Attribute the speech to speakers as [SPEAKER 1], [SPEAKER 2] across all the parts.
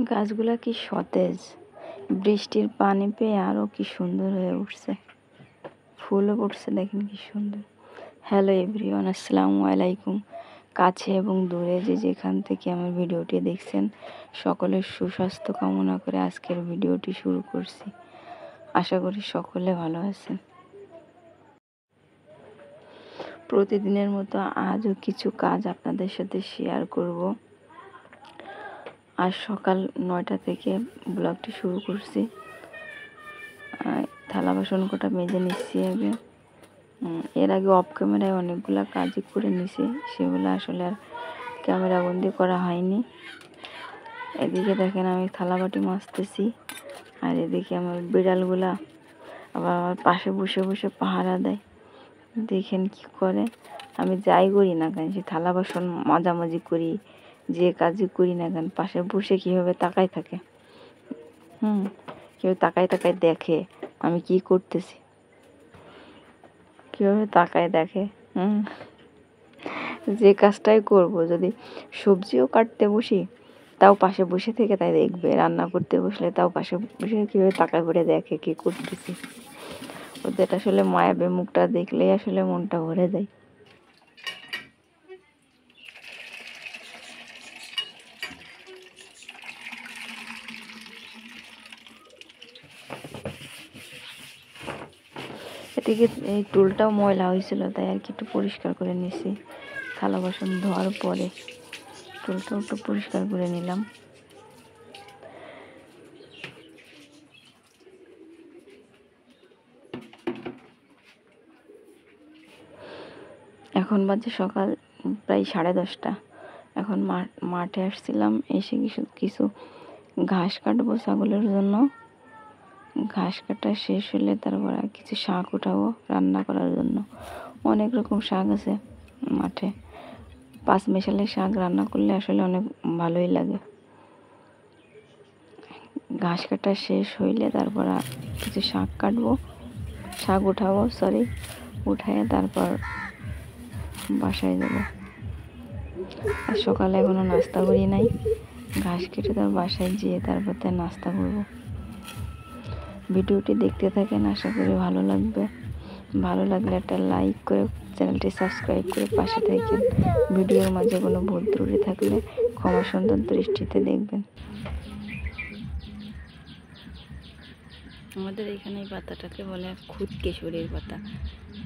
[SPEAKER 1] গাছগুলা কি সতেজ, বৃষ্টির পানি পেয়ে আরও কি সুন্দর হয়ে উঠছে, ফুলও ফুটছে, দেখেন কি সুন্দর। হ্যালো এভরিওয়ান, আসসালামু আলাইকুম। কাছে এবং দূরে যে যেখান থেকে আমার ভিডিওটি দেখছেন, সকলের সুস্বাস্থ্য কামনা করে আজকের ভিডিওটি শুরু করছি। আশা করি সকলে ভালো আছেন। প্রতিদিনের মতো আজও কিছু কাজ আপনাদের সাথে শেয়ার করব। আজ সকাল 9টা থেকে ব্লগটি শুরু করছি। থালা বাসন কটা মেজে নিচ্ছি আগে। এর আগে অফ ক্যামেরায় অনেকগুলো কাজই করে নিছি, সেগুলো আসলে আর ক্যামেরা বন্দি করা হয়নি। এদিকে দেখেন আমি থালা বাটি মাজতেছি, আর এদিকে আমার বিড়ালগুলা আবার আমার পাশে বসে বসে পাহারা দেয়। দেখেন কি করে, আমি যাই করি না কেন, সে থালা বাসন মাজামাজি করি, যে কাজই করি না কেন, পাশে বসে কীভাবে তাকায় থাকে। কীভাবে তাকায় তাকায় দেখে আমি কি করতেছি, কীভাবে তাকায় দেখে। যে কাজটাই করব, যদি সবজিও কাটতে বসি তাও পাশে বসে থেকে তাই দেখবে, রান্না করতে বসলে তাও পাশে বসে কীভাবে তাকায় করে দেখে কি করতেছি। ওদের আসলে মায়াবী মুখটা দেখলেই আসলে মনটা ভরে যায়। এদিকে এই টুলটাও ময়লা হয়েছিল, তাই আর কি একটু পরিষ্কার করে নিছি। থালা বাসন ধোয়ার পরে টুলটাও একটু পরিষ্কার করে নিলাম। এখন বাজে সকাল প্রায় 10:30। এখন মাঠে আসছিলাম, এসে কিছু ঘাস কাটবো ছাগলের জন্য। ঘাস কাটা শেষ হলে তারপর আর কিছু শাক উঠাবো রান্না করার জন্য। অনেক রকম শাক আছে মাঠে, 5 মেশালের শাক রান্না করলে আসলে অনেক ভালোই লাগে। ঘাস কাটা শেষ হইলে তারপর কিছু শাক কাটবো, শাক উঠাবো, উঠায় তারপর বাসায় যাব। আর সকালে এখনো নাস্তা করি নাই, ঘাস কেটে তার বাসায় যেয়ে তারপর তার নাস্তা করব। ভিডিওটি দেখতে থাকেন, আশা করি ভালো লাগবে। ভালো লাগলে একটা লাইক করে চ্যানেলটি সাবস্ক্রাইব করে পাশে থাকেন। ভিডিওর মাঝে কোনো ভুল ত্রুটি থাকলে ক্ষমা সুন্দর দৃষ্টিতে দেখবেন। আমাদের এখানে এই পাতাটাকে বলে খুদকেশরীর পাতা।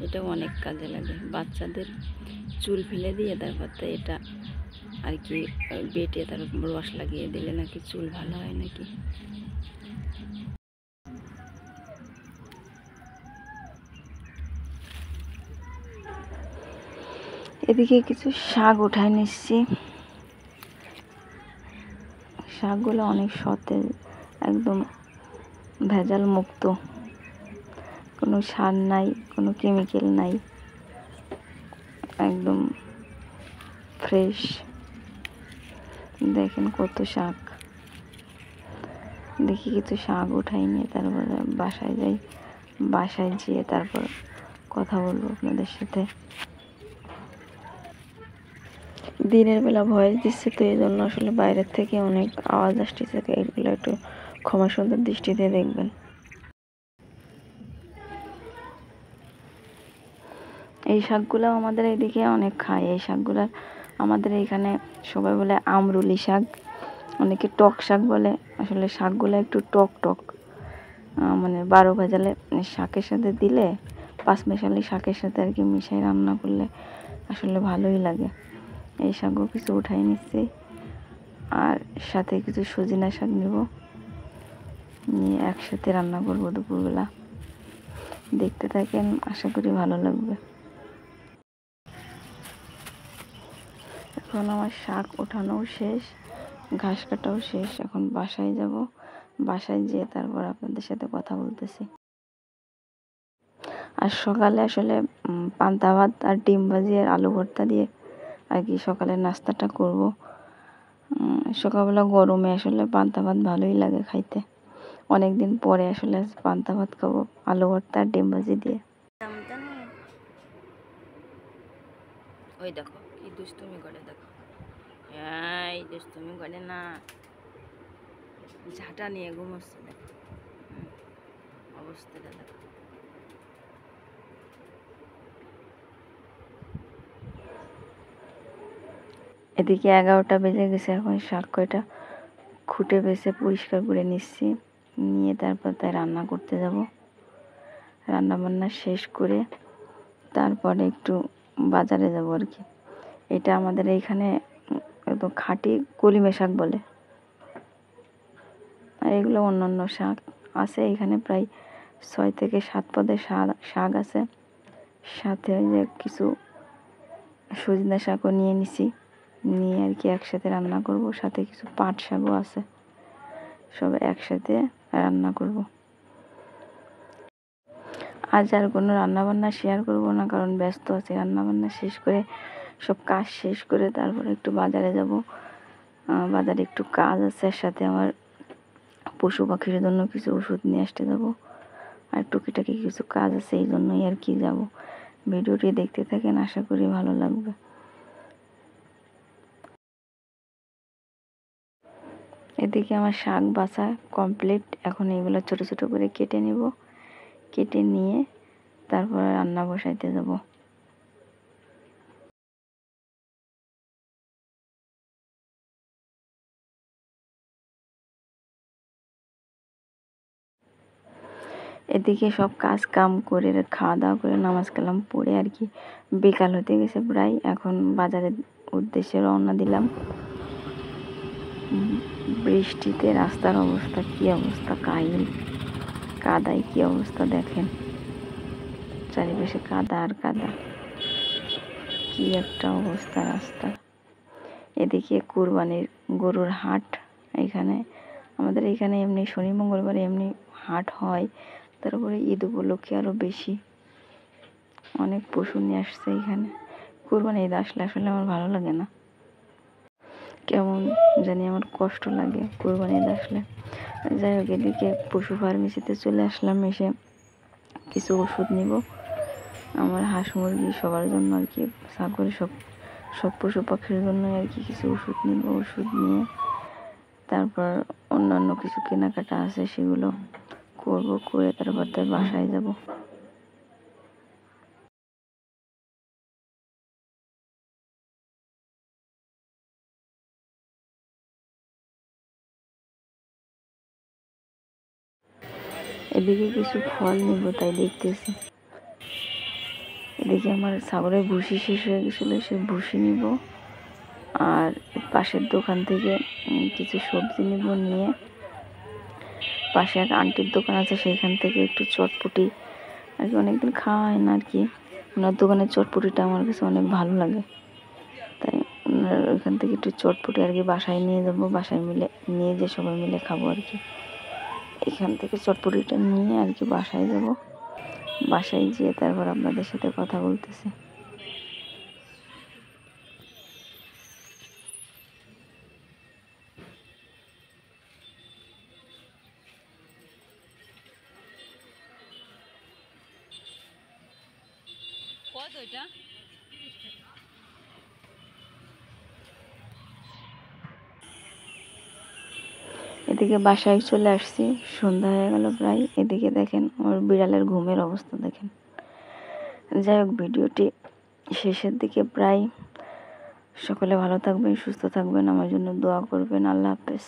[SPEAKER 1] এটা অনেক কাজে লাগে, বাচ্চাদের চুল ফেলে দিয়ে তারপর এটা আর কি বেটে তার রস লাগিয়ে দিলে নাকি চুল ভালো হয় নাকি। এদিকে কিছু শাক উঠায় নিচ্ছি। শাকগুলো অনেক সতেজ, একদম ভেজাল মুক্ত, কোনো সার নাই, কোনো কেমিক্যাল নাই, একদম ফ্রেশ। দেখেন কত শাক। দেখি কিছু শাক উঠাই নিয়ে তারপর বাসায় যাই। বাসায় যেয়ে তারপর কথা বলবো আপনাদের সাথে। দিনের বেলা ভয়েস দিচ্ছে, তো এই জন্য আসলে বাইরের থেকে অনেক আওয়াজ আসতেছে, এইগুলো একটু ক্ষমা সুন্দর দৃষ্টিতে দেখবেন। এই শাকগুলো আমাদের এইদিকে অনেক খায়। এই শাকগুলো আমাদের এখানে সবাই বলে আমরুলি শাক, অনেকে টক শাক বলে। আসলে শাকগুলো একটু টক টক, মানে 12 ভেজালে শাকের সাথে দিলে, 5 মেশালি শাকের সাথে আর কি মিশাই রান্না করলে আসলে ভালোই লাগে। এই শাকও কিছু উঠাই নিচ্ছি, আর সাথে কিছু সজিনা শাক নেব, নিয়ে একসাথে রান্না করবো দুপুরবেলা। দেখতে থাকেন, আশা করি ভালো লাগবে। এখন আমার শাক ওঠানোও শেষ, ঘাস কাটাও শেষ। এখন বাসায় যাব, বাসায় যেয়ে তারপর আপনাদের সাথে কথা বলতেছি। আর সকালে আসলে পান্তা ভাত আর ডিম ভাজি আর আলু ভর্তা দিয়ে আর কি সকালের নাস্তাটা করব। সকালবেলা গরমে আসলে পান্তা ভাত ভালোই লাগে খাইতে। অনেক দিন পরে আসলে পান্তা ভাত খাবো আলু ভর্তা আর ডিম ভাজি দিয়ে। ওই দেখো কি দুষ্টুমি করে, দেখো এই দুষ্টুমি করে না। ঝাঁটা নিয়ে ঘুমোচ্ছে দেখো অবস্থাটা দেখো। এদিকে 11টা বেজে গেছে, এখন শাক কয়টা খুঁটে বেছে পরিষ্কার করে নিচ্ছি, নিয়ে তারপর তাই রান্না করতে যাব। রান্না বান্না শেষ করে তারপরে একটু বাজারে যাব আর কি। এটা আমাদের এইখানে একদম খাঁটি কলিমে শাক বলে। আর এগুলো অন্যান্য শাক আছে এখানে, প্রায় 6 থেকে 7 পদের শাক আছে। সাথে যে কিছু সজনা শাকও নিয়ে নিছি, নিয়ে আর কি একসাথে রান্না করব। সাথে কিছু পাট শাকও আছে, সব একসাথে রান্না করব। আজ আর কোনো রান্নাবান্না শেয়ার করব না, কারণ ব্যস্ত আছি। রান্নাবান্না শেষ করে সব কাজ শেষ করে তারপরে একটু বাজারে যাব। বাজারে একটু কাজ আছে, সাথে আমার পশু পাখির জন্য কিছু ওষুধ নিয়ে আসতে যাব। আর টুকিটাকি কিছু কাজ আছে, এই জন্যই আর কি যাব। ভিডিওটি দেখতে থাকেন, আশা করি ভালো লাগবে। এদিকে আমার শাক বাছা কমপ্লিট। এখন এগুলো ছোট ছোট করে কেটে নিব, কেটে নিয়ে তারপরে রান্না বসাইতে যাব। এদিকে সব কাজ কাম করে খাওয়া দাওয়া করে নামাজ কালাম পড়ে আর কি বিকাল হতে গেছে প্রায়। এখন বাজারের উদ্দেশ্যে রওনা দিলাম। বৃষ্টিতে রাস্তার অবস্থা কি অবস্থা, কাহিল কাদায় কি অবস্থা দেখেন, চারিপাশে কাদা আর কাদা, কি একটা অবস্থা রাস্তার। এদিকে কুরবানির গরুর হাট, এখানে আমাদের এখানে এমনি শনি মঙ্গলবারে এমনি হাট হয়, তারপরে ঈদ উপলক্ষে আরও বেশি অনেক পশু নিয়ে আসছে এখানে। কুরবানি ঈদ আসলে আসলে আমার ভালো লাগে না, কেমন জানি আমার কষ্ট লাগে কুরবানি ঈদ আসলে। যাই হোক, এদিকে পশু ফার্মেসিতে চলে আসলাম, এসে কিছু ওষুধ নিব আমার হাঁস মুরগি সবার জন্য আর কি, ছাগল সব পশু পাখির জন্য আর কি কিছু ওষুধ নিব। ওষুধ নিয়ে তারপর অন্যান্য কিছু কেনাকাটা আছে সেগুলো করব, করে তারপর তার বাসায় যাব। এদিকে কিছু ফল নিব তাই দেখতেছি। এদিকে আমার ছাগলের ভুসি শেষ হয়ে গেছিলো, সে ভুসি নিব। আর পাশের দোকান থেকে কিছু সবজি নিব, নিয়ে পাশে এক আন্টির দোকান আছে, সেখান থেকে একটু চটপটি আর কি, অনেকদিন খাওয়া হয় না আর কি। ওনার দোকানের চটপটিটা আমার কাছে অনেক ভালো লাগে, তাই ওইখান থেকে একটু চটপটি আর কি বাসায় নিয়ে যাব। বাসায় নিয়ে যে সবাই মিলে খাবো আর কি। এখান থেকে চটপটিটা নিয়ে আর কি বাসায় যাব। বাসায় যেয়ে তারপর আপনাদের সাথে কথা বলতেছি। এদিকে বাসায় চলে আসছি, সন্ধ্যা হয়ে গেল প্রায়। এদিকে দেখেন আমার বিড়ালের ঘুমের অবস্থা দেখেন। যাই হোক, ভিডিওটি শেষের দিকে প্রায়। সকলে ভালো থাকবেন, সুস্থ থাকবেন, আমার জন্য দোয়া করবেন। আল্লাহ হাফেজ।